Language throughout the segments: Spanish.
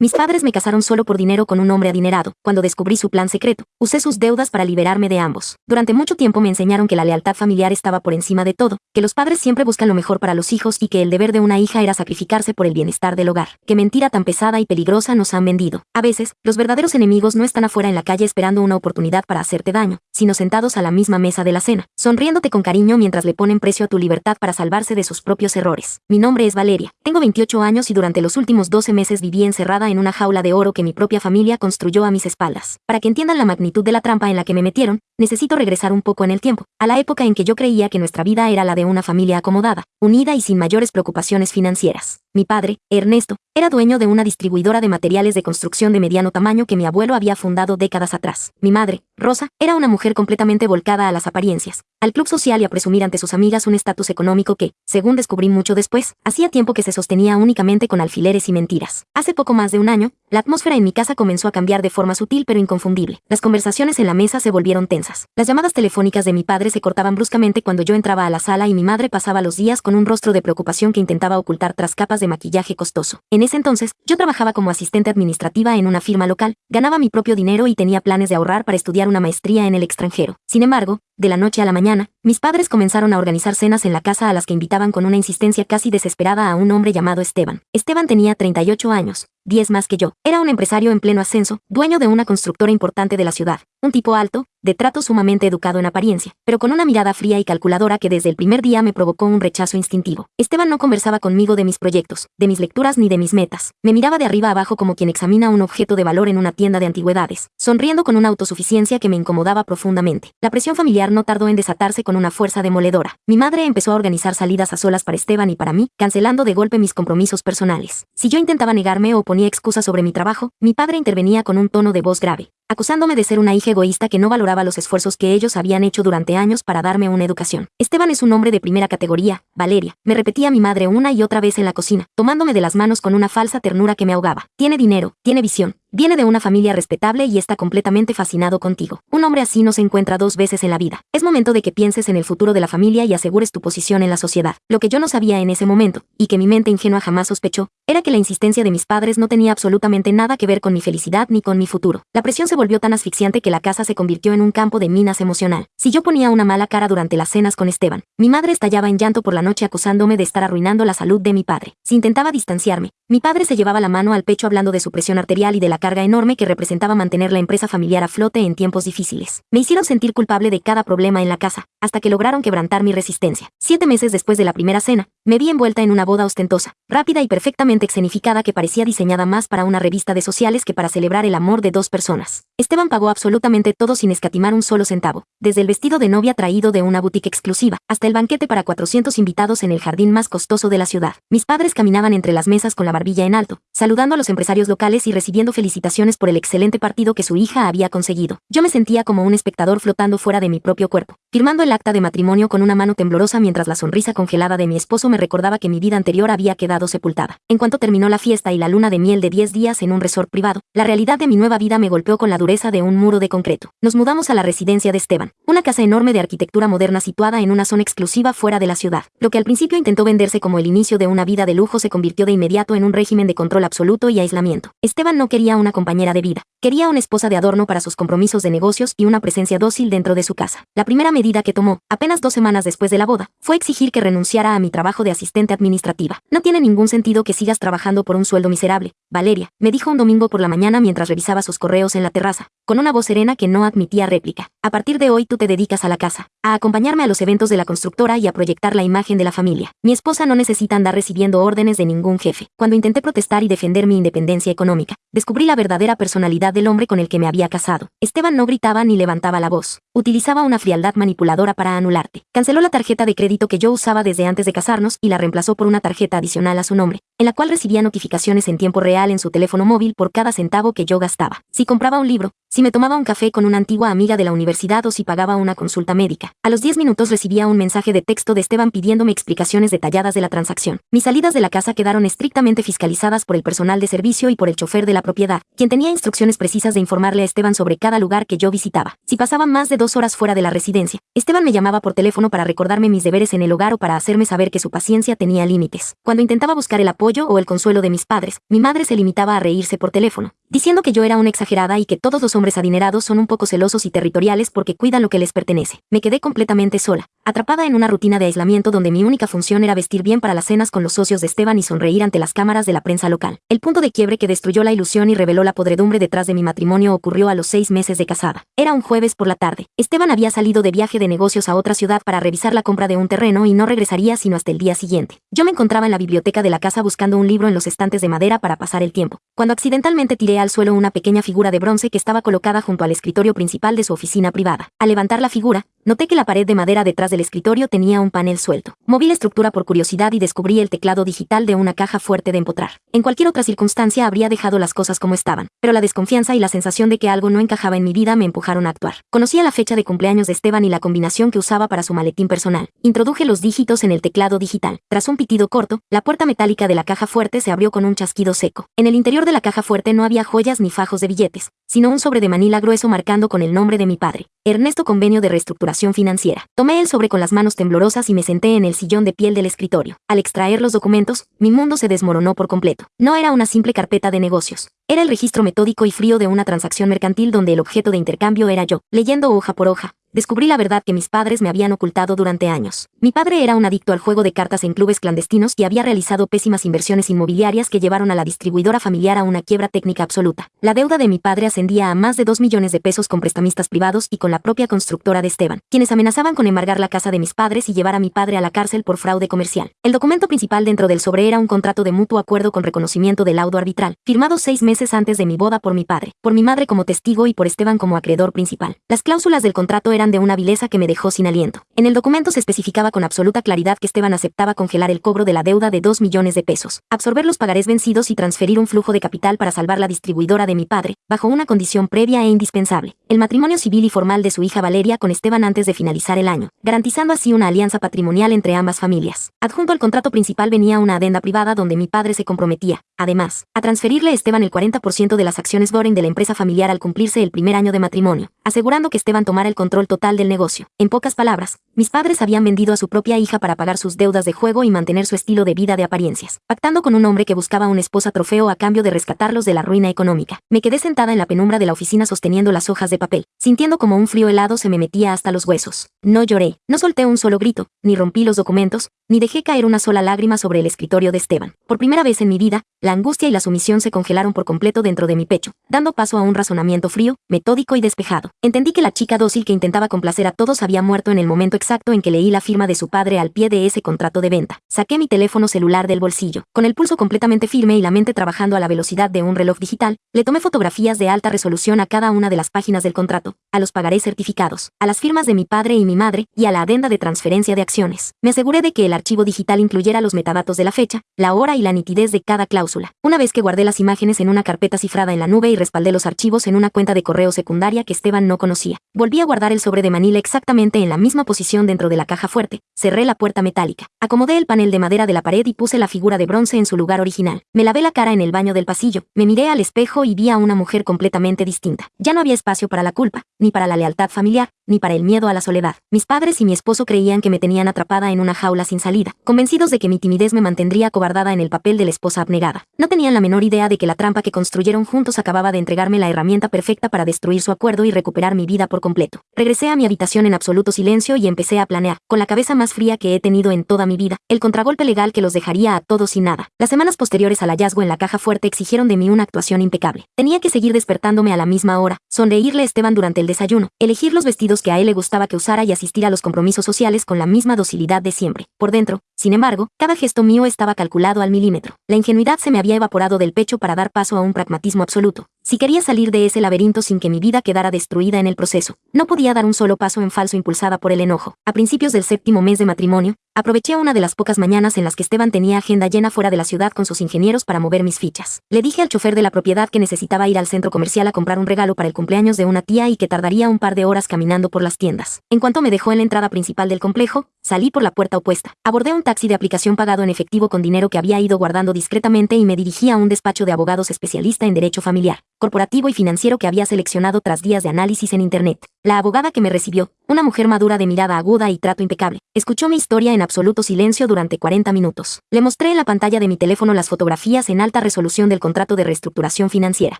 Mis padres me casaron solo por dinero con un hombre adinerado. Cuando descubrí su plan secreto, usé sus deudas para liberarme de ambos. Durante mucho tiempo me enseñaron que la lealtad familiar estaba por encima de todo, que los padres siempre buscan lo mejor para los hijos y que el deber de una hija era sacrificarse por el bienestar del hogar. Qué mentira tan pesada y peligrosa nos han vendido. A veces, los verdaderos enemigos no están afuera en la calle esperando una oportunidad para hacerte daño, sino sentados a la misma mesa de la cena, sonriéndote con cariño mientras le ponen precio a tu libertad para salvarse de sus propios errores. Mi nombre es Valeria. Tengo 28 años y durante los últimos 12 meses viví encerrada en una jaula de oro que mi propia familia construyó a mis espaldas. Para que entiendan la magnitud de la trampa en la que me metieron, necesito regresar un poco en el tiempo, a la época en que yo creía que nuestra vida era la de una familia acomodada, unida y sin mayores preocupaciones financieras. Mi padre, Ernesto, era dueño de una distribuidora de materiales de construcción de mediano tamaño que mi abuelo había fundado décadas atrás. Mi madre, Rosa, era una mujer completamente volcada a las apariencias, al club social y a presumir ante sus amigas un estatus económico que, según descubrí mucho después, hacía tiempo que se sostenía únicamente con alfileres y mentiras. Hace poco más de un año, la atmósfera en mi casa comenzó a cambiar de forma sutil pero inconfundible. Las conversaciones en la mesa se volvieron tensas. Las llamadas telefónicas de mi padre se cortaban bruscamente cuando yo entraba a la sala y mi madre pasaba los días con un rostro de preocupación que intentaba ocultar tras capas de maquillaje costoso. En ese entonces, yo trabajaba como asistente administrativa en una firma local, ganaba mi propio dinero y tenía planes de ahorrar para estudiar una maestría en el extranjero. Sin embargo, de la noche a la mañana, mis padres comenzaron a organizar cenas en la casa a las que invitaban con una insistencia casi desesperada a un hombre llamado Esteban. Esteban tenía 38 años, 10 más que yo. Era un empresario en pleno ascenso, dueño de una constructora importante de la ciudad. Un tipo alto, de trato sumamente educado en apariencia, pero con una mirada fría y calculadora que desde el primer día me provocó un rechazo instintivo. Esteban no conversaba conmigo de mis proyectos, de mis lecturas ni de mis metas. Me miraba de arriba abajo como quien examina un objeto de valor en una tienda de antigüedades, sonriendo con una autosuficiencia que me incomodaba profundamente. La presión familiar no tardó en desatarse con una fuerza demoledora. Mi madre empezó a organizar salidas a solas para Esteban y para mí, cancelando de golpe mis compromisos personales. Si yo intentaba negarme o ponía excusas sobre mi trabajo, mi padre intervenía con un tono de voz grave, acusándome de ser una hija egoísta que no valoraba los esfuerzos que ellos habían hecho durante años para darme una educación. Esteban es un hombre de primera categoría, Valeria, me repetía mi madre una y otra vez en la cocina, tomándome de las manos con una falsa ternura que me ahogaba. Tiene dinero, tiene visión, viene de una familia respetable y está completamente fascinado contigo. Un hombre así no se encuentra dos veces en la vida. Es momento de que pienses en el futuro de la familia y asegures tu posición en la sociedad. Lo que yo no sabía en ese momento, y que mi mente ingenua jamás sospechó, era que la insistencia de mis padres no tenía absolutamente nada que ver con mi felicidad ni con mi futuro. La presión se volvió tan asfixiante que la casa se convirtió en un campo de minas emocional. Si yo ponía una mala cara durante las cenas con Esteban, mi madre estallaba en llanto por la noche acusándome de estar arruinando la salud de mi padre. Si intentaba distanciarme, mi padre se llevaba la mano al pecho hablando de su presión arterial y de la carga enorme que representaba mantener la empresa familiar a flote en tiempos difíciles. Me hicieron sentir culpable de cada problema en la casa, hasta que lograron quebrantar mi resistencia. 7 meses después de la primera cena, me vi envuelta en una boda ostentosa, rápida y perfectamente escenificada que parecía diseñada más para una revista de sociales que para celebrar el amor de dos personas. Esteban pagó absolutamente todo sin escatimar un solo centavo, desde el vestido de novia traído de una boutique exclusiva, hasta el banquete para 400 invitados en el jardín más costoso de la ciudad. Mis padres caminaban entre las mesas con la barbilla en alto, saludando a los empresarios locales y recibiendo felicitaciones por el excelente partido que su hija había conseguido. Yo me sentía como un espectador flotando fuera de mi propio cuerpo, firmando el acta de matrimonio con una mano temblorosa mientras la sonrisa congelada de mi esposo me recordaba que mi vida anterior había quedado sepultada. En cuanto terminó la fiesta y la luna de miel de 10 días en un resort privado, la realidad de mi nueva vida me golpeó con la dureza de un muro de concreto. Nos mudamos a la residencia de Esteban, una casa enorme de arquitectura moderna situada en una zona exclusiva fuera de la ciudad. Lo que al principio intentó venderse como el inicio de una vida de lujo se convirtió de inmediato en un régimen de control absoluto y aislamiento. Esteban no quería una compañera de vida. Quería una esposa de adorno para sus compromisos de negocios y una presencia dócil dentro de su casa. La primera medida que tomó, apenas 2 semanas después de la boda, fue exigir que renunciara a mi trabajo de asistente administrativa. No tiene ningún sentido que sigas trabajando por un sueldo miserable, Valeria, me dijo un domingo por la mañana mientras revisaba sus correos en la terraza, con una voz serena que no admitía réplica. A partir de hoy tú te dedicas a la casa, a acompañarme a los eventos de la constructora y a proyectar la imagen de la familia. Mi esposa no necesita andar recibiendo órdenes de ningún jefe. Cuando intenté protestar y defender mi independencia económica, descubrí la verdadera personalidad del hombre con el que me había casado. Esteban no gritaba ni levantaba la voz. Utilizaba una frialdad manipuladora para anularte. Canceló la tarjeta de crédito que yo usaba desde antes de casarnos y la reemplazó por una tarjeta adicional a su nombre, en la cual recibía notificaciones en tiempo real en su teléfono móvil por cada centavo que yo gastaba. si compraba un libro, si me tomaba un café con una antigua amiga de la universidad o si pagaba una consulta médica. A los 10 minutos recibía un mensaje de texto de Esteban pidiéndome explicaciones detalladas de la transacción. Mis salidas de la casa quedaron estrictamente fiscalizadas por el personal de servicio y por el chofer de la propiedad, quien tenía instrucciones precisas de informarle a Esteban sobre cada lugar que yo visitaba. Si pasaba más de 2 horas fuera de la residencia, Esteban me llamaba por teléfono para recordarme mis deberes en el hogar o para hacerme saber que su paciencia tenía límites. Cuando intentaba buscar el apoyo o el consuelo de mis padres, mi madre se limitaba a reírse por teléfono, diciendo que yo era una exagerada y que todos los hombres adinerados son un poco celosos y territoriales porque cuidan lo que les pertenece. Me quedé completamente sola, atrapada en una rutina de aislamiento donde mi única función era vestir bien para las cenas con los socios de Esteban y sonreír ante las cámaras de la prensa local. El punto de quiebre que destruyó la ilusión y reveló la podredumbre detrás de mi matrimonio ocurrió a los 6 meses de casada. Era un jueves por la tarde. Esteban había salido de viaje de negocios a otra ciudad para revisar la compra de un terreno y no regresaría sino hasta el día siguiente. Yo me encontraba en la biblioteca de la casa buscando un libro en los estantes de madera para pasar el tiempo, cuando accidentalmente tiré al suelo una pequeña figura de bronce que estaba colocada junto al escritorio principal de su oficina privada. Al levantar la figura, noté que la pared de madera detrás del escritorio tenía un panel suelto. Moví la estructura por curiosidad y descubrí el teclado digital de una caja fuerte de empotrar. En cualquier otra circunstancia habría dejado las cosas como estaban, pero la desconfianza y la sensación de que algo no encajaba en mi vida me empujaron a actuar. Conocía la fecha de cumpleaños de Esteban y la combinación que usaba para su maletín personal. Introduje los dígitos en el teclado digital. Tras un pitido corto, la puerta metálica de la caja fuerte se abrió con un chasquido seco. En el interior de la caja fuerte no había joyas ni fajos de billetes, sino un sobre de manila grueso marcando con el nombre de mi padre, Ernesto Convenio de Reestructuración Financiera. Tomé el sobre con las manos temblorosas y me senté en el sillón de piel del escritorio. Al extraer los documentos, mi mundo se desmoronó por completo. No era una simple carpeta de negocios. Era el registro metódico y frío de una transacción mercantil donde el objeto de intercambio era yo. Leyendo hoja por hoja, descubrí la verdad que mis padres me habían ocultado durante años. Mi padre era un adicto al juego de cartas en clubes clandestinos y había realizado pésimas inversiones inmobiliarias que llevaron a la distribuidora familiar a una quiebra técnica absoluta. La deuda de mi padre ascendía a más de 2 millones de pesos con prestamistas privados y con la propia constructora de Esteban, quienes amenazaban con embargar la casa de mis padres y llevar a mi padre a la cárcel por fraude comercial. El documento principal dentro del sobre era un contrato de mutuo acuerdo con reconocimiento de laudo arbitral, firmado 6 meses antes de mi boda por mi padre, por mi madre como testigo y por Esteban como acreedor principal. Las cláusulas del contrato eran de una vileza que me dejó sin aliento. En el documento se especificaba con absoluta claridad que Esteban aceptaba congelar el cobro de la deuda de 2 millones de pesos, absorber los pagarés vencidos y transferir un flujo de capital para salvar la distribuidora de mi padre, bajo una condición previa e indispensable: el matrimonio civil y formal de su hija Valeria con Esteban antes de finalizar el año, garantizando así una alianza patrimonial entre ambas familias. Adjunto al contrato principal venía una adenda privada donde mi padre se comprometía, además, a transferirle a Esteban el 40% de las acciones Doren de la empresa familiar al cumplirse el primer año de matrimonio, asegurando que Esteban tomara el control total del negocio. En pocas palabras, mis padres habían vendido a su propia hija para pagar sus deudas de juego y mantener su estilo de vida de apariencias, pactando con un hombre que buscaba una esposa trofeo a cambio de rescatarlos de la ruina económica. Me quedé sentada en la penumbra de la oficina sosteniendo las hojas de papel, sintiendo como un frío helado se me metía hasta los huesos. No lloré, no solté un solo grito, ni rompí los documentos, ni dejé caer una sola lágrima sobre el escritorio de Esteban. Por primera vez en mi vida, la angustia y la sumisión se congelaron por completo dentro de mi pecho, dando paso a un razonamiento frío, metódico y despejado. Entendí que la chica dócil que intentaba complacer a todos había muerto en el momento exacto en que leí la firma de su padre al pie de ese contrato de venta. Saqué mi teléfono celular del bolsillo. Con el pulso completamente firme y la mente trabajando a la velocidad de un reloj digital, le tomé fotografías de alta resolución a cada una de las páginas del contrato, a los pagarés certificados, a las firmas de mi padre y mi madre, y a la adenda de transferencia de acciones. Me aseguré de que el archivo digital incluyera los metadatos de la fecha, la hora y la nitidez de cada cláusula. Una vez que guardé las imágenes en una carpeta cifrada en la nube y respaldé los archivos en una cuenta de correo secundaria que Esteban no conocía, volví a guardar el sobre de manila exactamente en la misma posición dentro de la caja fuerte, cerré la puerta metálica, acomodé el panel de madera de la pared y puse la figura de bronce en su lugar original. Me lavé la cara en el baño del pasillo, me miré al espejo y vi a una mujer completamente distinta. Ya no había espacio para la culpa, ni para la lealtad familiar, ni para el miedo a la soledad. Mis padres y mi esposo creían que me tenían atrapada en una jaula sin salida, convencidos de que mi timidez me mantendría acobardada en el papel de la esposa abnegada. No tenían la menor idea de que la trampa que construyeron juntos acababa de entregarme la herramienta perfecta para destruir su acuerdo y recuperar mi vida por completo. Regresé a mi habitación en absoluto silencio y empecé a planear, con la cabeza más fría que he tenido en toda mi vida, el contragolpe legal que los dejaría a todos sin nada. Las semanas posteriores al hallazgo en la caja fuerte exigieron de mí una actuación impecable. Tenía que seguir despertándome a la misma hora, sonreírle a Esteban durante el desayuno, elegir los vestidos que a él le gustaba que usara y asistir a los compromisos sociales con la misma docilidad de siempre. Por dentro, sin embargo, cada gesto mío estaba calculado al milímetro. La ingenuidad se me había evaporado del pecho para dar paso a un pragmatismo absoluto. Si quería salir de ese laberinto sin que mi vida quedara destruida en el proceso, no podía dar un solo paso en falso impulsada por el enojo. A principios del 7º mes de matrimonio, Aproveché una de las pocas mañanas en las que Esteban tenía agenda llena fuera de la ciudad con sus ingenieros para mover mis fichas. Le dije al chofer de la propiedad que necesitaba ir al centro comercial a comprar un regalo para el cumpleaños de una tía y que tardaría un par de horas caminando por las tiendas. En cuanto me dejó en la entrada principal del complejo, salí por la puerta opuesta. Abordé un taxi de aplicación pagado en efectivo con dinero que había ido guardando discretamente y me dirigí a un despacho de abogados especialista en derecho familiar, corporativo y financiero que había seleccionado tras días de análisis en Internet. La abogada que me recibió, una mujer madura de mirada aguda y trato impecable, escuchó mi historia en absoluto silencio durante 40 minutos. Le mostré en la pantalla de mi teléfono las fotografías en alta resolución del contrato de reestructuración financiera,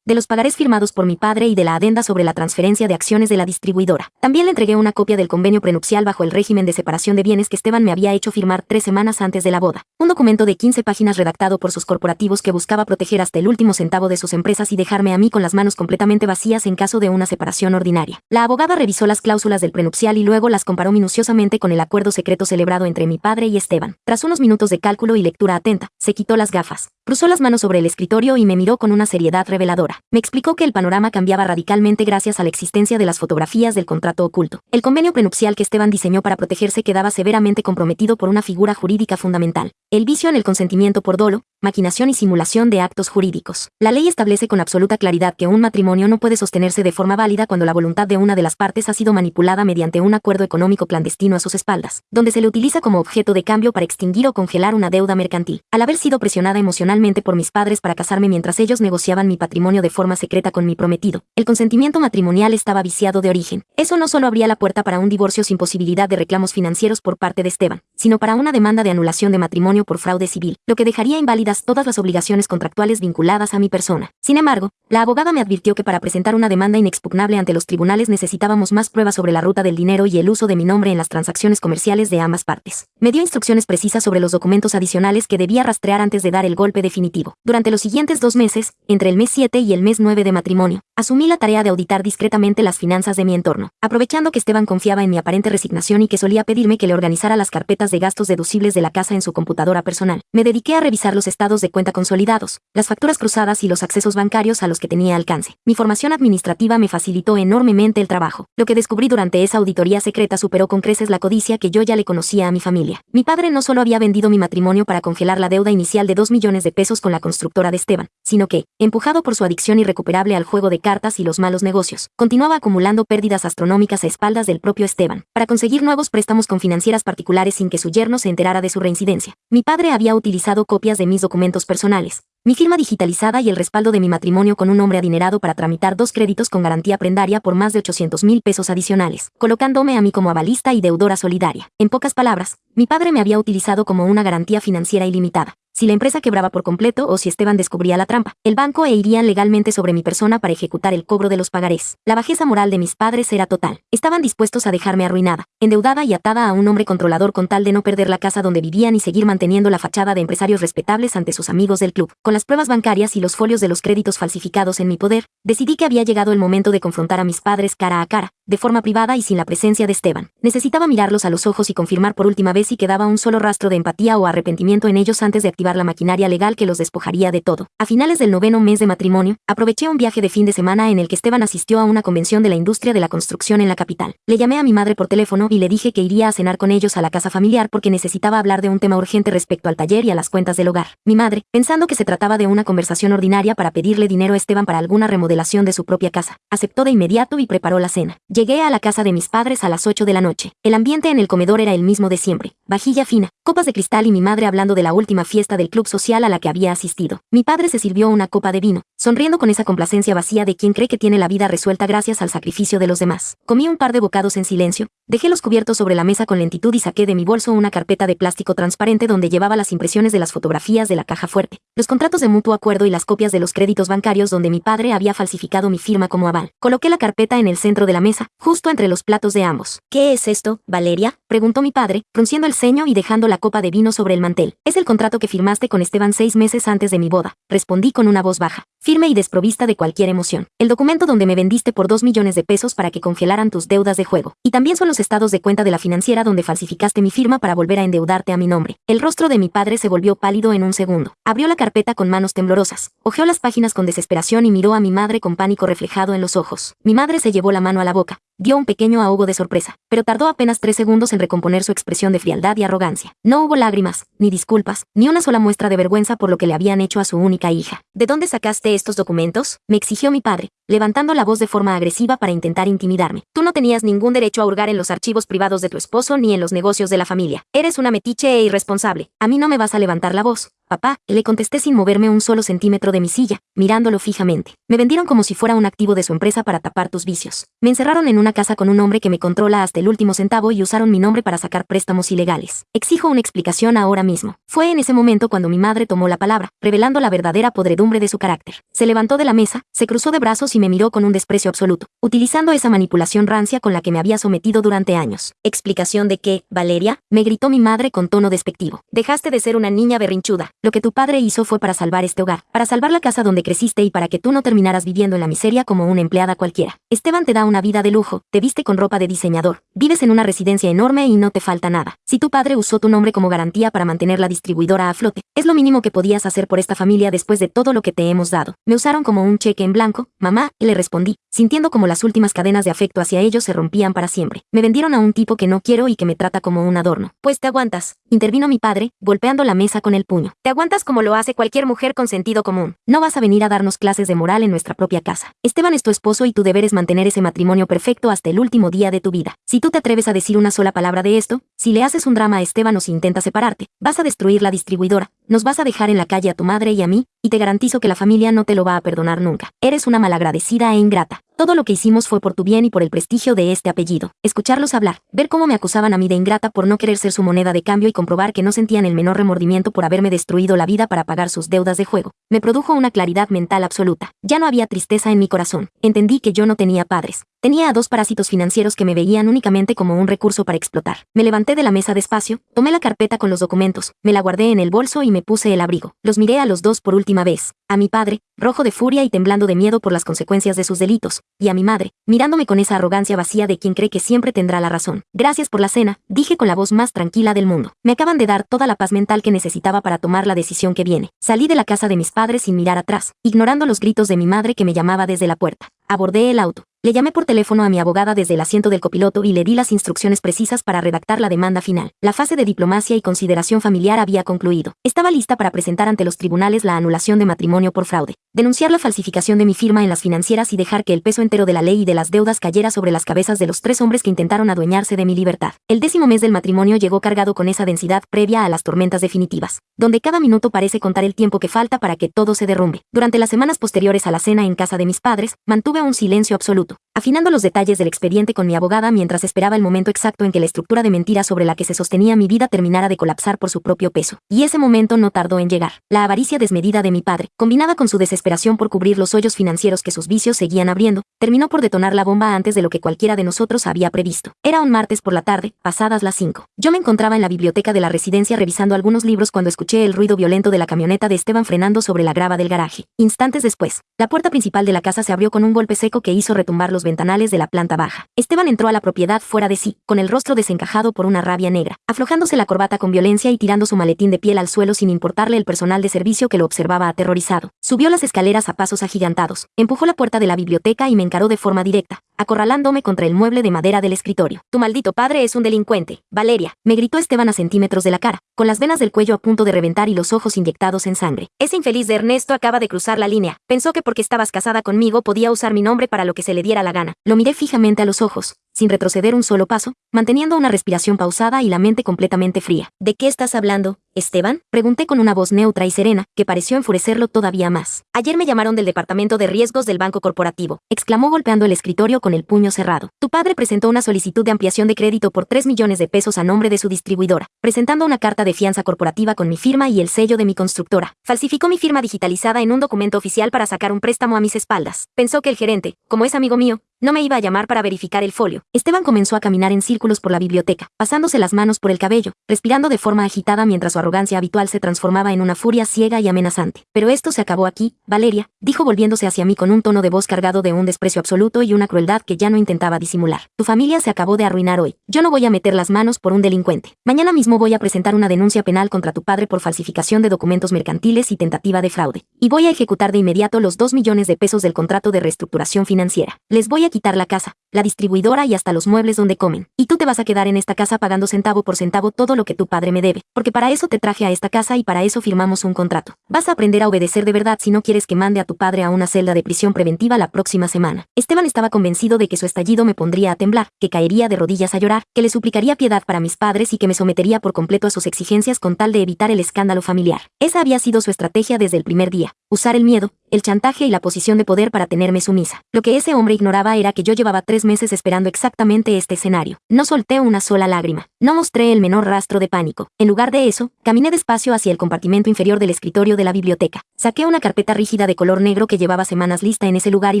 de los pagarés firmados por mi padre y de la adenda sobre la transferencia de acciones de la distribuidora. También le entregué una copia del convenio prenupcial bajo el régimen de separación de bienes que Esteban me había hecho firmar 3 semanas antes de la boda. Un documento de 15 páginas redactado por sus corporativos que buscaba proteger hasta el último centavo de sus empresas y dejarme a mí con las manos completamente vacías en caso de una separación ordinaria. La abogada revisó las cláusulas del prenupcial y luego las comparó minuciosamente con el acuerdo secreto celebrado entre mi padre y Esteban. Tras unos minutos de cálculo y lectura atenta, se quitó las gafas, cruzó las manos sobre el escritorio y me miró con una seriedad reveladora. Me explicó que el panorama cambiaba radicalmente gracias a la existencia de las fotografías del contrato oculto. El convenio prenupcial que Esteban diseñó para protegerse quedaba severamente comprometido por una figura jurídica fundamental: el vicio en el consentimiento por dolo, maquinación y simulación de actos jurídicos. La ley establece con absoluta claridad que un matrimonio no puede sostenerse de forma válida cuando la voluntad de una de las partes ha sido manipulada mediante un acuerdo económico clandestino a sus espaldas, donde se le utiliza como objeto de cambio para extinguir o congelar una deuda mercantil. Al haber sido presionada emocionalmente por mis padres para casarme mientras ellos negociaban mi patrimonio de forma secreta con mi prometido, el consentimiento matrimonial estaba viciado de origen. Eso no solo abría la puerta para un divorcio sin posibilidad de reclamos financieros por parte de Esteban, sino para una demanda de anulación de matrimonio por fraude civil, lo que dejaría inválidas todas las obligaciones contractuales vinculadas a mi persona. Sin embargo, la abogada me advirtió que para presentar una demanda inexpugnable ante los tribunales necesitábamos más pruebas sobre la ruta del dinero y el uso de mi nombre en las transacciones comerciales de ambas partes. Me dio instrucciones precisas sobre los documentos adicionales que debía rastrear antes de dar el golpe definitivo. Durante los siguientes 2 meses, entre el mes 7 y el mes 9 de matrimonio, asumí la tarea de auditar discretamente las finanzas de mi entorno, aprovechando que Esteban confiaba en mi aparente resignación y que solía pedirme que le organizara las carpetas de gastos deducibles de la casa en su computadora personal. Me dediqué a revisar los estados de cuenta consolidados, las facturas cruzadas y los accesos bancarios a los que tenía alcance. Mi formación administrativa me facilitó enormemente el trabajo. Lo que descubrí durante esa auditoría secreta superó con creces la codicia que yo ya le conocía a mi familia. Mi padre no solo había vendido mi matrimonio para congelar la deuda inicial de 2 millones de pesos con la constructora de Esteban, sino que, empujado por su adicción irrecuperable al juego de cartas y los malos negocios, continuaba acumulando pérdidas astronómicas a espaldas del propio Esteban, para conseguir nuevos préstamos con financieras particulares sin que su yerno se enterara de su reincidencia. Mi padre había utilizado copias de mis documentos personales, mi firma digitalizada y el respaldo de mi matrimonio con un hombre adinerado para tramitar 2 créditos con garantía prendaria por más de 800,000 pesos adicionales, colocándome a mí como avalista y deudora solidaria. En pocas palabras, mi padre me había utilizado como una garantía financiera ilimitada. Si la empresa quebraba por completo o si Esteban descubría la trampa, el banco irían legalmente sobre mi persona para ejecutar el cobro de los pagarés. La bajeza moral de mis padres era total. Estaban dispuestos a dejarme arruinada, endeudada y atada a un hombre controlador con tal de no perder la casa donde vivían y seguir manteniendo la fachada de empresarios respetables ante sus amigos del club. Con las pruebas bancarias y los folios de los créditos falsificados en mi poder, decidí que había llegado el momento de confrontar a mis padres cara a cara, de forma privada y sin la presencia de Esteban. Necesitaba mirarlos a los ojos y confirmar por última vez si quedaba un solo rastro de empatía o arrepentimiento en ellos antes de activar la maquinaria legal que los despojaría de todo. A finales del 9º mes de matrimonio, aproveché un viaje de fin de semana en el que Esteban asistió a una convención de la industria de la construcción en la capital. Le llamé a mi madre por teléfono y le dije que iría a cenar con ellos a la casa familiar porque necesitaba hablar de un tema urgente respecto al taller y a las cuentas del hogar. Mi madre, pensando que se trataba de una conversación ordinaria para pedirle dinero a Esteban para alguna remodelación de su propia casa, aceptó de inmediato y preparó la cena. Llegué a la casa de mis padres a las 8 de la noche. El ambiente en el comedor era el mismo de siempre: vajilla fina, copas de cristal y mi madre hablando de la última fiesta del club social a la que había asistido. Mi padre se sirvió una copa de vino, sonriendo con esa complacencia vacía de quien cree que tiene la vida resuelta gracias al sacrificio de los demás. Comí un par de bocados en silencio, dejé los cubiertos sobre la mesa con lentitud y saqué de mi bolso una carpeta de plástico transparente donde llevaba las impresiones de las fotografías de la caja fuerte, los contratos de mutuo acuerdo y las copias de los créditos bancarios donde mi padre había falsificado mi firma como aval. Coloqué la carpeta en el centro de la mesa, justo entre los platos de ambos. ¿Qué es esto, Valeria?, preguntó mi padre, frunciendo el ceño y dejando la copa de vino sobre el mantel. Es el contrato que firmé firmaste con Esteban 6 meses antes de mi boda, respondí con una voz baja, firme y desprovista de cualquier emoción. El documento donde me vendiste por 2 millones de pesos para que congelaran tus deudas de juego. Y también son los estados de cuenta de la financiera donde falsificaste mi firma para volver a endeudarte a mi nombre. El rostro de mi padre se volvió pálido en un segundo. Abrió la carpeta con manos temblorosas, hojeó las páginas con desesperación y miró a mi madre con pánico reflejado en los ojos. Mi madre se llevó la mano a la boca. Dio un pequeño ahogo de sorpresa, pero tardó apenas 3 segundos en recomponer su expresión de frialdad y arrogancia. No hubo lágrimas, ni disculpas, ni una sola muestra de vergüenza por lo que le habían hecho a su única hija. ¿De dónde sacaste estos documentos?, me exigió mi padre, levantando la voz de forma agresiva para intentar intimidarme. Tú no tenías ningún derecho a hurgar en los archivos privados de tu esposo ni en los negocios de la familia. Eres una metiche e irresponsable. A mí no me vas a levantar la voz, papá, le contesté sin moverme un solo centímetro de mi silla, mirándolo fijamente. Me vendieron como si fuera un activo de su empresa para tapar tus vicios. Me encerraron en una casa con un hombre que me controla hasta el último centavo y usaron mi nombre para sacar préstamos ilegales. Exijo una explicación ahora mismo. Fue en ese momento cuando mi madre tomó la palabra, revelando la verdadera podredumbre de su carácter. Se levantó de la mesa, se cruzó de brazos y me miró con un desprecio absoluto, utilizando esa manipulación rancia con la que me había sometido durante años. ¿Explicación de qué, Valeria?, me gritó mi madre con tono despectivo. Dejaste de ser una niña berrinchuda. Lo que tu padre hizo fue para salvar este hogar, para salvar la casa donde creciste y para que tú no terminaras viviendo en la miseria como una empleada cualquiera. Esteban te da una vida de lujo, te viste con ropa de diseñador, vives en una residencia enorme y no te falta nada. Si tu padre usó tu nombre como garantía para mantener la distribuidora a flote, es lo mínimo que podías hacer por esta familia después de todo lo que te hemos dado. Me usaron como un cheque en blanco, mamá, y le respondí, sintiendo como las últimas cadenas de afecto hacia ellos se rompían para siempre. Me vendieron a un tipo que no quiero y que me trata como un adorno. Pues te aguantas, intervino mi padre, golpeando la mesa con el puño. Te aguantas como lo hace cualquier mujer con sentido común. No vas a venir a darnos clases de moral en nuestra propia casa. Esteban es tu esposo y tu deber es mantener ese matrimonio perfecto hasta el último día de tu vida. Si tú te atreves a decir una sola palabra de esto, si le haces un drama a Esteban o si intentas separarte, vas a destruir la distribuidora, nos vas a dejar en la calle a tu madre y a mí, y te garantizo que la familia no te lo va a perdonar nunca. Eres una malagradecida e ingrata. Todo lo que hicimos fue por tu bien y por el prestigio de este apellido. Escucharlos hablar, ver cómo me acusaban a mí de ingrata por no querer ser su moneda de cambio y comprobar que no sentían el menor remordimiento por haberme destruido la vida para pagar sus deudas de juego, me produjo una claridad mental absoluta. Ya no había tristeza en mi corazón. Entendí que yo no tenía padres. Tenía a 2 parásitos financieros que me veían únicamente como un recurso para explotar. Me levanté de la mesa despacio, tomé la carpeta con los documentos, me la guardé en el bolso y me puse el abrigo. Los miré a los dos por última vez. A mi padre, rojo de furia y temblando de miedo por las consecuencias de sus delitos, y a mi madre, mirándome con esa arrogancia vacía de quien cree que siempre tendrá la razón. Gracias por la cena, dije con la voz más tranquila del mundo. Me acaban de dar toda la paz mental que necesitaba para tomar la decisión que viene. Salí de la casa de mis padres sin mirar atrás, ignorando los gritos de mi madre que me llamaba desde la puerta. Abordé el auto. Le llamé por teléfono a mi abogada desde el asiento del copiloto y le di las instrucciones precisas para redactar la demanda final. La fase de diplomacia y consideración familiar había concluido. Estaba lista para presentar ante los tribunales la anulación de matrimonio por fraude, denunciar la falsificación de mi firma en las financieras y dejar que el peso entero de la ley y de las deudas cayera sobre las cabezas de los 3 hombres que intentaron adueñarse de mi libertad. El 10º mes del matrimonio llegó cargado con esa densidad previa a las tormentas definitivas, donde cada minuto parece contar el tiempo que falta para que todo se derrumbe. Durante las semanas posteriores a la cena en casa de mis padres, mantuve un silencio absoluto, afinando los detalles del expediente con mi abogada mientras esperaba el momento exacto en que la estructura de mentira sobre la que se sostenía mi vida terminara de colapsar por su propio peso. Y ese momento no tardó en llegar. La avaricia desmedida de mi padre, combinada con su desesperación por cubrir los hoyos financieros que sus vicios seguían abriendo, terminó por detonar la bomba antes de lo que cualquiera de nosotros había previsto. Era un martes por la tarde, pasadas las 5. Yo me encontraba en la biblioteca de la residencia revisando algunos libros cuando escuché el ruido violento de la camioneta de Esteban frenando sobre la grava del garaje. Instantes después, la puerta principal de la casa se abrió con un golpe seco que hizo retumbar los ventanales de la planta baja. Esteban entró a la propiedad fuera de sí, con el rostro desencajado por una rabia negra, aflojándose la corbata con violencia y tirando su maletín de piel al suelo sin importarle el personal de servicio que lo observaba aterrorizado. Subió las escaleras a pasos agigantados, empujó la puerta de la biblioteca y me encaró de forma directa, acorralándome contra el mueble de madera del escritorio. Tu maldito padre es un delincuente, Valeria, me gritó Esteban a centímetros de la cara, con las venas del cuello a punto de reventar y los ojos inyectados en sangre. Ese infeliz de Ernesto acaba de cruzar la línea. Pensó que porque estabas casada conmigo podía usar mi nombre para lo que se le diera la gana. Lo miré fijamente a los ojos, sin retroceder un solo paso, manteniendo una respiración pausada y la mente completamente fría. ¿De qué estás hablando, Esteban?, pregunté con una voz neutra y serena, que pareció enfurecerlo todavía más. Ayer me llamaron del departamento de riesgos del Banco Corporativo, exclamó golpeando el escritorio con el puño cerrado. Tu padre presentó una solicitud de ampliación de crédito por 3 millones de pesos a nombre de su distribuidora, presentando una carta de fianza corporativa con mi firma y el sello de mi constructora. Falsificó mi firma digitalizada en un documento oficial para sacar un préstamo a mis espaldas. Pensó que el gerente, como es amigo mío, No me iba a llamar para verificar el folio. Esteban comenzó a caminar en círculos por la biblioteca, pasándose las manos por el cabello, respirando de forma agitada mientras su arrogancia habitual se transformaba en una furia ciega y amenazante. Pero esto se acabó aquí, Valeria, dijo volviéndose hacia mí con un tono de voz cargado de un desprecio absoluto y una crueldad que ya no intentaba disimular. Tu familia se acabó de arruinar hoy. Yo no voy a meter las manos por un delincuente. Mañana mismo voy a presentar una denuncia penal contra tu padre por falsificación de documentos mercantiles y tentativa de fraude. Y voy a ejecutar de inmediato los 2 millones de pesos del contrato de reestructuración financiera. Les voy a quitar la casa, la distribuidora y hasta los muebles donde comen. Y tú te vas a quedar en esta casa pagando centavo por centavo todo lo que tu padre me debe, porque para eso te traje a esta casa y para eso firmamos un contrato. Vas a aprender a obedecer de verdad si no quieres que mande a tu padre a una celda de prisión preventiva la próxima semana. Esteban estaba convencido de que su estallido me pondría a temblar, que caería de rodillas a llorar, que le suplicaría piedad para mis padres y que me sometería por completo a sus exigencias con tal de evitar el escándalo familiar. Esa había sido su estrategia desde el primer día: usar el miedo, el chantaje y la posición de poder para tenerme sumisa. Lo que ese hombre ignoraba era que yo llevaba 3 meses esperando exactamente este escenario. No solté una sola lágrima. No mostré el menor rastro de pánico. En lugar de eso, caminé despacio hacia el compartimento inferior del escritorio de la biblioteca. Saqué una carpeta rígida de color negro que llevaba semanas lista en ese lugar y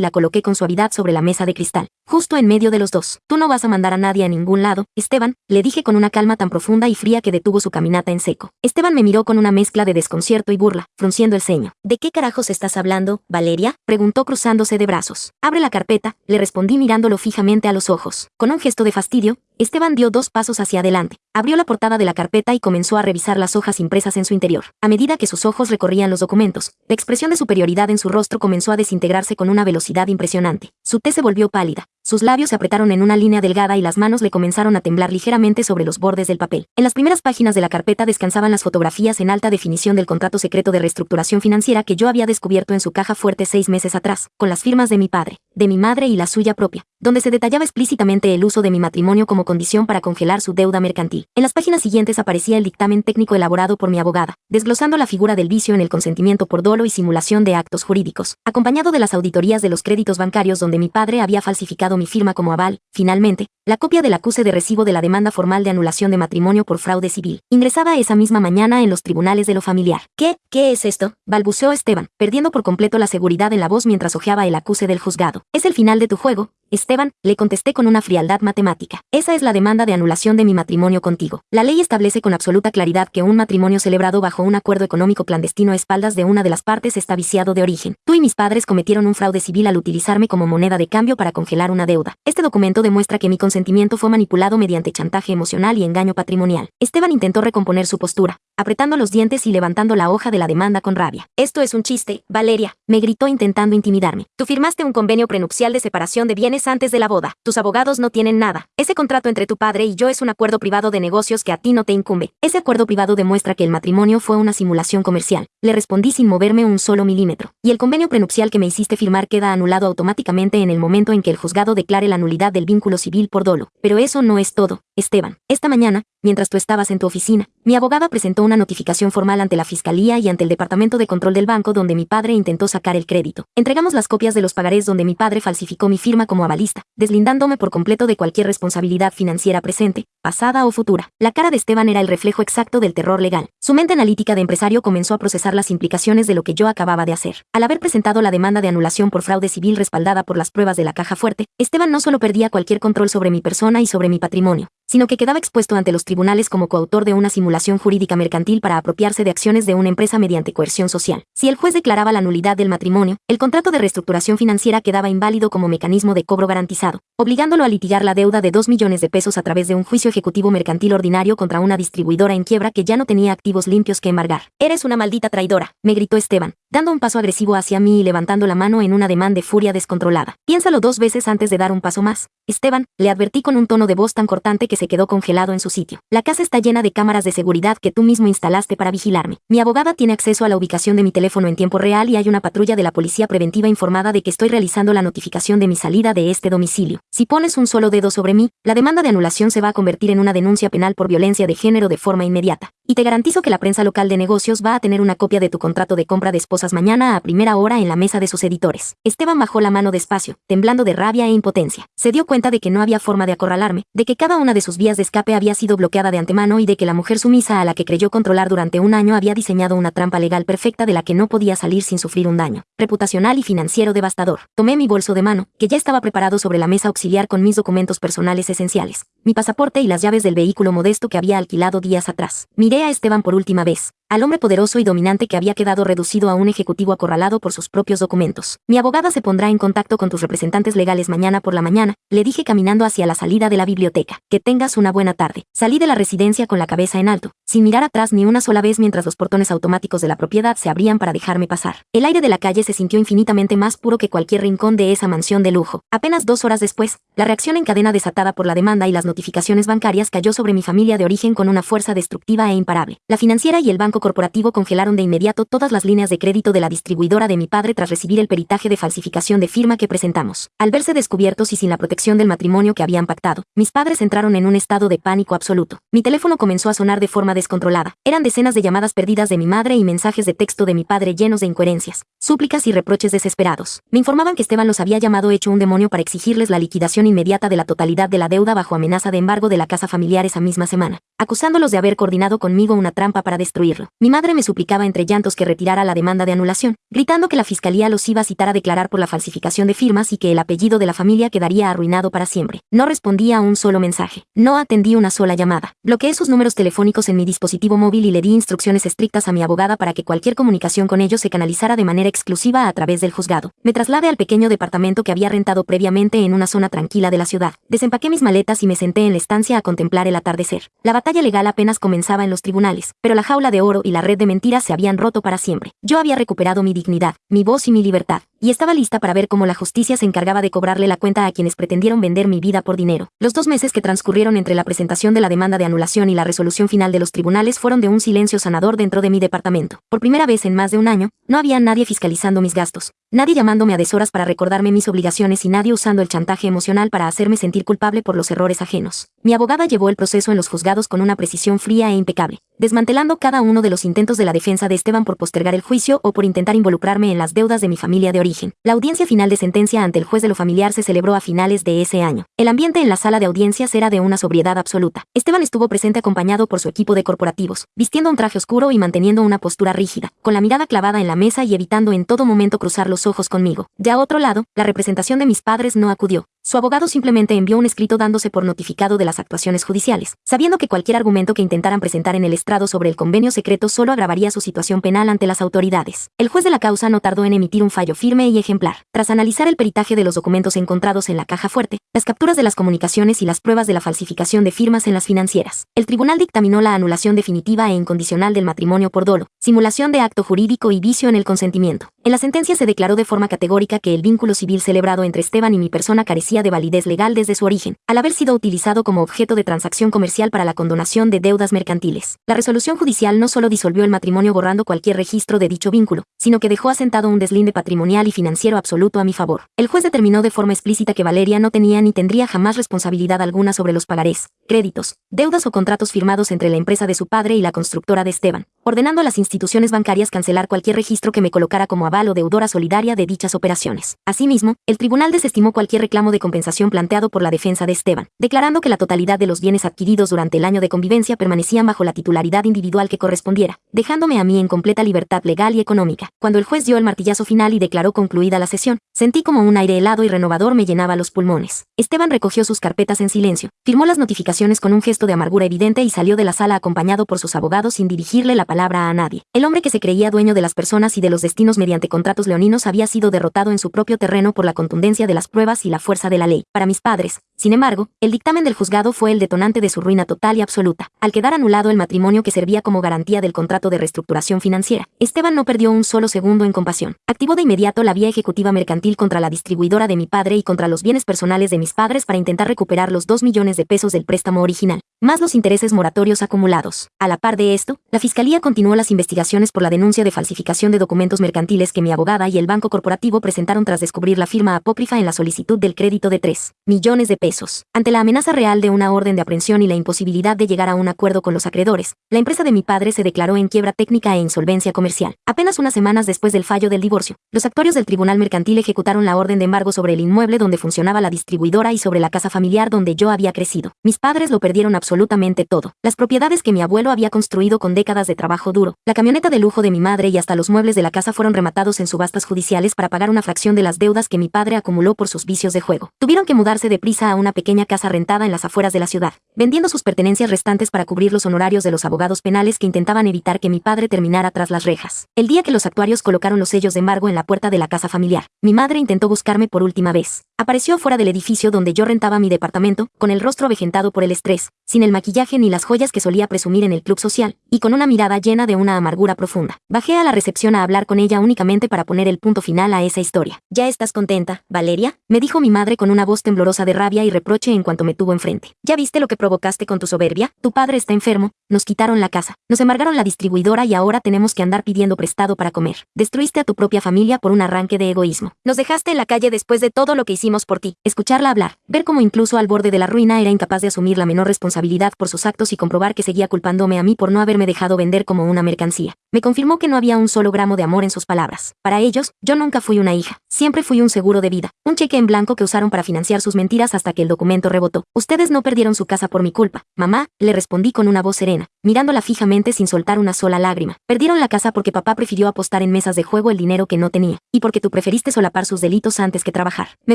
la coloqué con suavidad sobre la mesa de cristal, justo en medio de los dos. Tú no vas a mandar a nadie a ningún lado, Esteban, le dije con una calma tan profunda y fría que detuvo su caminata en seco. Esteban me miró con una mezcla de desconcierto y burla, frunciendo el ceño. ¿De qué carajos estás hablando, Valeria?, preguntó cruzándose de brazos. Abre la carpeta, le respondí mirándolo fijamente a los ojos. Con un gesto de fastidio, Esteban dio 2 pasos hacia adelante, abrió la portada de la carpeta y comenzó a revisar las hojas impresas en su interior. A medida que sus ojos recorrían los documentos, la expresión de superioridad en su rostro comenzó a desintegrarse con una velocidad impresionante. Su tez se volvió pálida, sus labios se apretaron en una línea delgada y las manos le comenzaron a temblar ligeramente sobre los bordes del papel. En las primeras páginas de la carpeta descansaban las fotografías en alta definición del contrato secreto de reestructuración financiera que yo había descubierto en su caja fuerte 6 meses atrás, con las firmas de mi padre, de mi madre y la suya propia, donde se detallaba explícitamente el uso de mi matrimonio como condición para congelar su deuda mercantil. En las páginas siguientes aparecía el dictamen técnico elaborado por mi abogada, desglosando la figura del vicio en el consentimiento por dolo y simulación de actos jurídicos, acompañado de las auditorías de los créditos bancarios donde mi padre había falsificado mi firma como aval. Finalmente, la copia del acuse de recibo de la demanda formal de anulación de matrimonio por fraude civil, ingresada esa misma mañana en los tribunales de lo familiar. ¿Qué es esto?, balbuceó Esteban, perdiendo por completo la seguridad en la voz mientras hojeaba el acuse del juzgado. Es el final de tu juego, Esteban, le contesté con una frialdad matemática. Esa es la demanda de anulación de mi matrimonio contigo. La ley establece con absoluta claridad que un matrimonio celebrado bajo un acuerdo económico clandestino a espaldas de una de las partes está viciado de origen. Tú y mis padres cometieron un fraude civil al utilizarme como moneda de cambio para congelar una deuda. Este documento demuestra que mi consentimiento fue manipulado mediante chantaje emocional y engaño patrimonial. Esteban intentó recomponer su postura, apretando los dientes y levantando la hoja de la demanda con rabia. Esto es un chiste, Valeria, me gritó intentando intimidarme. Tú firmaste un convenio prenupcial de separación de bienes antes de la boda. Tus abogados no tienen nada. Ese contrato entre tu padre y yo es un acuerdo privado de negocios que a ti no te incumbe. Ese acuerdo privado demuestra que el matrimonio fue una simulación comercial. Le respondí sin moverme un solo milímetro. Y el convenio prenupcial que me hiciste firmar queda anulado automáticamente en el momento en que el juzgado declare la nulidad del vínculo civil por dolo. Pero eso no es todo, Esteban. Esta mañana, mientras tú estabas en tu oficina, mi abogada presentó una notificación formal ante la Fiscalía y ante el Departamento de Control del banco donde mi padre intentó sacar el crédito. Entregamos las copias de los pagarés donde mi padre falsificó mi firma como avalista, deslindándome por completo de cualquier responsabilidad financiera presente, pasada o futura. La cara de Esteban era el reflejo exacto del terror legal. Su mente analítica de empresario comenzó a procesar las implicaciones de lo que yo acababa de hacer. Al haber presentado la demanda de anulación por fraude civil respaldada por las pruebas de la caja fuerte, Esteban no solo perdía cualquier control sobre mi persona y sobre mi patrimonio, sino que quedaba expuesto ante los tribunales como coautor de una simulación jurídica mercantil para apropiarse de acciones de una empresa mediante coerción social. Si el juez declaraba la nulidad del matrimonio, el contrato de reestructuración financiera quedaba inválido como mecanismo de cobro garantizado, obligándolo a litigar la deuda de 2 millones de pesos a través de un juicio ejecutivo mercantil ordinario contra una distribuidora en quiebra que ya no tenía activos limpios que embargar. Eres una maldita traidora, me gritó Esteban, dando un paso agresivo hacia mí y levantando la mano en un ademán de furia descontrolada. Piénsalo 2 veces antes de dar un paso más, Esteban, le advertí con un tono de voz tan cortante que se quedó congelado en su sitio. La casa está llena de cámaras de seguridad que tú mismo instalaste para vigilarme. Mi abogada tiene acceso a la ubicación de mi teléfono en tiempo real y hay una patrulla de la policía preventiva informada de que estoy realizando la notificación de mi salida de este domicilio. Si pones un solo dedo sobre mí, la demanda de anulación se va a convertir en una denuncia penal por violencia de género de forma inmediata. Y te garantizo que la prensa local de negocios va a tener una copia de tu contrato de compra de esposas mañana a primera hora en la mesa de sus editores. Esteban bajó la mano despacio, temblando de rabia e impotencia. Se dio cuenta de que no había forma de acorralarme, de que cada una de sus sus vías de escape había sido bloqueada de antemano y de que la mujer sumisa a la que creyó controlar durante un año había diseñado una trampa legal perfecta de la que no podía salir sin sufrir un daño reputacional y financiero devastador. Tomé mi bolso de mano, que ya estaba preparado sobre la mesa auxiliar con mis documentos personales esenciales, mi pasaporte y las llaves del vehículo modesto que había alquilado días atrás. Miré a Esteban por última vez, al hombre poderoso y dominante que había quedado reducido a un ejecutivo acorralado por sus propios documentos. Mi abogada se pondrá en contacto con tus representantes legales mañana por la mañana, le dije caminando hacia la salida de la biblioteca. Que tengas una buena tarde. Salí de la residencia con la cabeza en alto, sin mirar atrás ni una sola vez mientras los portones automáticos de la propiedad se abrían para dejarme pasar. El aire de la calle se sintió infinitamente más puro que cualquier rincón de esa mansión de lujo. Apenas 2 horas después, la reacción en cadena desatada por la demanda y las notificaciones bancarias cayó sobre mi familia de origen con una fuerza destructiva e imparable. La financiera y el banco corporativo congelaron de inmediato todas las líneas de crédito de la distribuidora de mi padre tras recibir el peritaje de falsificación de firma que presentamos. Al verse descubiertos y sin la protección del matrimonio que habían pactado, mis padres entraron en un estado de pánico absoluto. Mi teléfono comenzó a sonar de forma descontrolada. Eran decenas de llamadas perdidas de mi madre y mensajes de texto de mi padre llenos de incoherencias, súplicas y reproches desesperados. Me informaban que Esteban los había llamado hecho un demonio para exigirles la liquidación inmediata de la totalidad de la deuda bajo amenaza de embargo de la casa familiar esa misma semana, acusándolos de haber coordinado conmigo una trampa para destruirlo. Mi madre me suplicaba entre llantos que retirara la demanda de anulación, gritando que la fiscalía los iba a citar a declarar por la falsificación de firmas y que el apellido de la familia quedaría arruinado para siempre. No respondí a un solo mensaje. No atendí una sola llamada. Bloqueé sus números telefónicos en mi dispositivo móvil y le di instrucciones estrictas a mi abogada para que cualquier comunicación con ellos se canalizara de manera exclusiva a través del juzgado. Me trasladé al pequeño departamento que había rentado previamente en una zona tranquila de la ciudad. Desempaqué mis maletas y me senté en la estancia a contemplar el atardecer. La batalla legal apenas comenzaba en los tribunales, pero la jaula de oro y la red de mentiras se habían roto para siempre. Yo había recuperado mi dignidad, mi voz y mi libertad, y estaba lista para ver cómo la justicia se encargaba de cobrarle la cuenta a quienes pretendieron vender mi vida por dinero. Los 2 meses que transcurrieron entre la presentación de la demanda de anulación y la resolución final de los tribunales fueron de un silencio sanador dentro de mi departamento. Por primera vez en más de un año, no había nadie fiscalizando mis gastos, nadie llamándome a deshoras para recordarme mis obligaciones y nadie usando el chantaje emocional para hacerme sentir culpable por los errores ajenos. Mi abogada llevó el proceso en los juzgados con una precisión fría e impecable, desmantelando cada uno de los intentos de la defensa de Esteban por postergar el juicio o por intentar involucrarme en las deudas de mi familia de origen. La audiencia final de sentencia ante el juez de lo familiar se celebró a finales de ese año. El ambiente en la sala de audiencias era de una sobriedad absoluta. Esteban estuvo presente acompañado por su equipo de corporativos, vistiendo un traje oscuro y manteniendo una postura rígida, con la mirada clavada en la mesa y evitando en todo momento cruzar los ojos conmigo. De a otro lado, la representación de mis padres no acudió. Su abogado simplemente envió un escrito dándose por notificado de las actuaciones judiciales, sabiendo que cualquier argumento que intentaran presentar en el estrado sobre el convenio secreto solo agravaría su situación penal ante las autoridades. El juez de la causa no tardó en emitir un fallo firme y ejemplar. Tras analizar el peritaje de los documentos encontrados en la caja fuerte, las capturas de las comunicaciones y las pruebas de la falsificación de firmas en las financieras, el tribunal dictaminó la anulación definitiva e incondicional del matrimonio por dolo, simulación de acto jurídico y vicio en el consentimiento. En la sentencia se declaró de forma categórica que el vínculo civil celebrado entre Esteban y mi persona carecía de validez legal desde su origen, al haber sido utilizado como objeto de transacción comercial para la condonación de deudas mercantiles. La resolución judicial no solo disolvió el matrimonio borrando cualquier registro de dicho vínculo, sino que dejó asentado un deslinde patrimonial y financiero absoluto a mi favor. El juez determinó de forma explícita que Valeria no tenía ni tendría jamás responsabilidad alguna sobre los pagarés, créditos, deudas o contratos firmados entre la empresa de su padre y la constructora de Esteban, ordenando a las instituciones bancarias cancelar cualquier registro que me colocara como aval o deudora solidaria de dichas operaciones. Asimismo, el tribunal desestimó cualquier reclamo de compensación planteado por la defensa de Esteban, declarando que la totalidad de los bienes adquiridos durante el año de convivencia permanecían bajo la titularidad individual que correspondiera, dejándome a mí en completa libertad legal y económica. Cuando el juez dio el martillazo final y declaró concluida la sesión, sentí como un aire helado y renovador me llenaba los pulmones. Esteban recogió sus carpetas en silencio, firmó las notificaciones con un gesto de amargura evidente y salió de la sala acompañado por sus abogados sin dirigirle la palabra a nadie. El hombre que se creía dueño de las personas y de los destinos mediante contratos leoninos había sido derrotado en su propio terreno por la contundencia de las pruebas y la fuerza de la ley. Para mis padres, sin embargo, el dictamen del juzgado fue el detonante de su ruina total y absoluta. Al quedar anulado el matrimonio que servía como garantía del contrato de reestructuración financiera, Esteban no perdió un solo segundo en compasión. Activó de inmediato la vía ejecutiva mercantil contra la distribuidora de mi padre y contra los bienes personales de mis padres para intentar recuperar los 2 millones de pesos del préstamo original, más los intereses moratorios acumulados. A la par de esto, la Fiscalía continuó las investigaciones por la denuncia de falsificación de documentos mercantiles que mi abogada y el banco corporativo presentaron tras descubrir la firma apócrifa en la solicitud del crédito de 3 millones de pesos. pesos. Ante la amenaza real de una orden de aprehensión y la imposibilidad de llegar a un acuerdo con los acreedores, la empresa de mi padre se declaró en quiebra técnica e insolvencia comercial. Apenas unas semanas después del fallo del divorcio, los actuarios del Tribunal Mercantil ejecutaron la orden de embargo sobre el inmueble donde funcionaba la distribuidora y sobre la casa familiar donde yo había crecido. Mis padres lo perdieron absolutamente todo. Las propiedades que mi abuelo había construido con décadas de trabajo duro, la camioneta de lujo de mi madre y hasta los muebles de la casa fueron rematados en subastas judiciales para pagar una fracción de las deudas que mi padre acumuló por sus vicios de juego. Tuvieron que mudarse deprisa a una pequeña casa rentada en las afueras de la ciudad, vendiendo sus pertenencias restantes para cubrir los honorarios de los abogados penales que intentaban evitar que mi padre terminara tras las rejas. El día que los actuarios colocaron los sellos de embargo en la puerta de la casa familiar, mi madre intentó buscarme por última vez. Apareció fuera del edificio donde yo rentaba mi departamento, con el rostro avejentado por el estrés, sin el maquillaje ni las joyas que solía presumir en el club social, y con una mirada llena de una amargura profunda. Bajé a la recepción a hablar con ella únicamente para poner el punto final a esa historia. ¿Ya estás contenta, Valeria?, me dijo mi madre con una voz temblorosa de rabia y reproche en cuanto me tuvo enfrente. ¿Ya viste lo que provocaste con tu soberbia? Tu padre está enfermo, nos quitaron la casa, nos embargaron la distribuidora y ahora tenemos que andar pidiendo prestado para comer. Destruiste a tu propia familia por un arranque de egoísmo. Nos dejaste en la calle después de todo lo que hicimos por ti. Escucharla hablar, ver cómo incluso al borde de la ruina era incapaz de asumir la menor responsabilidad por sus actos y comprobar que seguía culpándome a mí por no haberme dejado vender como una mercancía. Me confirmó que no había un solo gramo de amor en sus palabras. Para ellos, yo nunca fui una hija. Siempre fui un seguro de vida. Un cheque en blanco que usaron para financiar sus mentiras hasta que el documento rebotó. Ustedes no perdieron su casa por mi culpa, mamá, le respondí con una voz serena, mirándola fijamente sin soltar una sola lágrima. Perdieron la casa porque papá prefirió apostar en mesas de juego el dinero que no tenía, y porque tú preferiste solapar sus delitos antes que trabajar. Me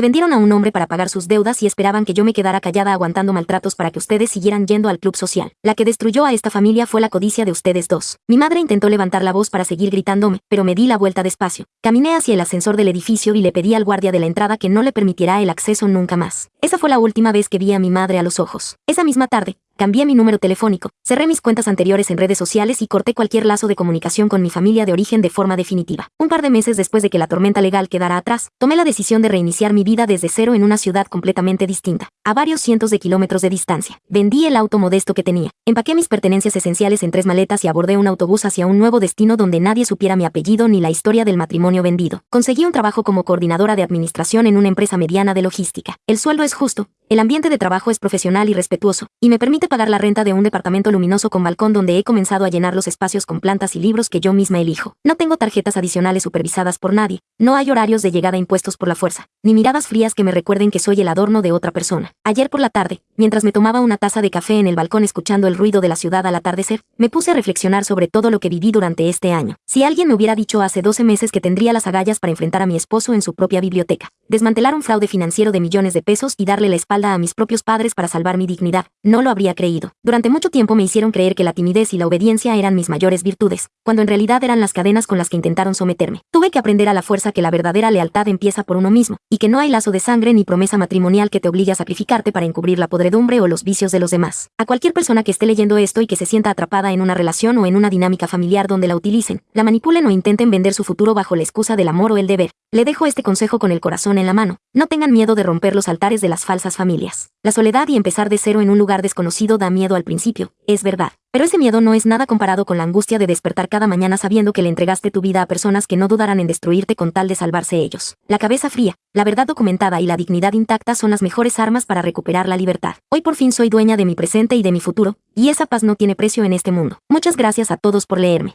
vendieron a un hombre para pagar sus deudas y esperaban que yo me quedara callada aguantando maltratos para que ustedes siguieran yendo al club social. La que destruyó a esta familia fue la codicia de ustedes dos. Mi madre intentó levantar la voz para seguir gritándome, pero me di la vuelta despacio. Caminé hacia el ascensor del edificio y le pedí al guardia de la entrada que no le permitiera el acceso nunca más. Esa fue la última vez que vi a mi madre a los ojos. Esa misma tarde, cambié mi número telefónico, cerré mis cuentas anteriores en redes sociales y corté cualquier lazo de comunicación con mi familia de origen de forma definitiva. Un par de meses después de que la tormenta legal quedara atrás, tomé la decisión de reiniciar mi vida desde cero en una ciudad completamente distinta, a varios cientos de kilómetros de distancia. Vendí el auto modesto que tenía, empaqué mis pertenencias esenciales en 3 maletas y abordé un autobús hacia un nuevo destino donde nadie supiera mi apellido ni la historia del matrimonio vendido. Conseguí un trabajo como coordinadora de administración en una empresa mediana de logística. El sueldo es justo, el ambiente de trabajo es profesional y respetuoso, y me permite pagar la renta de un departamento luminoso con balcón donde he comenzado a llenar los espacios con plantas y libros que yo misma elijo. No tengo tarjetas adicionales supervisadas por nadie, no hay horarios de llegada impuestos por la fuerza, ni miradas frías que me recuerden que soy el adorno de otra persona. Ayer por la tarde, mientras me tomaba una taza de café en el balcón escuchando el ruido de la ciudad al atardecer, me puse a reflexionar sobre todo lo que viví durante este año. Si alguien me hubiera dicho hace 12 meses que tendría las agallas para enfrentar a mi esposo en su propia biblioteca, desmantelar un fraude financiero de millones de pesos y darle la espalda a mis propios padres para salvar mi dignidad, no lo habría creído. Durante mucho tiempo me hicieron creer que la timidez y la obediencia eran mis mayores virtudes, cuando en realidad eran las cadenas con las que intentaron someterme. Tuve que aprender a la fuerza que la verdadera lealtad empieza por uno mismo, y que no hay lazo de sangre ni promesa matrimonial que te obligue a sacrificarte para encubrir la podredumbre o los vicios de los demás. A cualquier persona que esté leyendo esto y que se sienta atrapada en una relación o en una dinámica familiar donde la utilicen, la manipulen o intenten vender su futuro bajo la excusa del amor o el deber, le dejo este consejo con el corazón en la mano: no tengan miedo de romper los altares de las falsas familias. La soledad y empezar de cero en un lugar desconocido da miedo al principio, es verdad. Pero ese miedo no es nada comparado con la angustia de despertar cada mañana sabiendo que le entregaste tu vida a personas que no dudarán en destruirte con tal de salvarse ellos. La cabeza fría, la verdad documentada y la dignidad intacta son las mejores armas para recuperar la libertad. Hoy por fin soy dueña de mi presente y de mi futuro, y esa paz no tiene precio en este mundo. Muchas gracias a todos por leerme.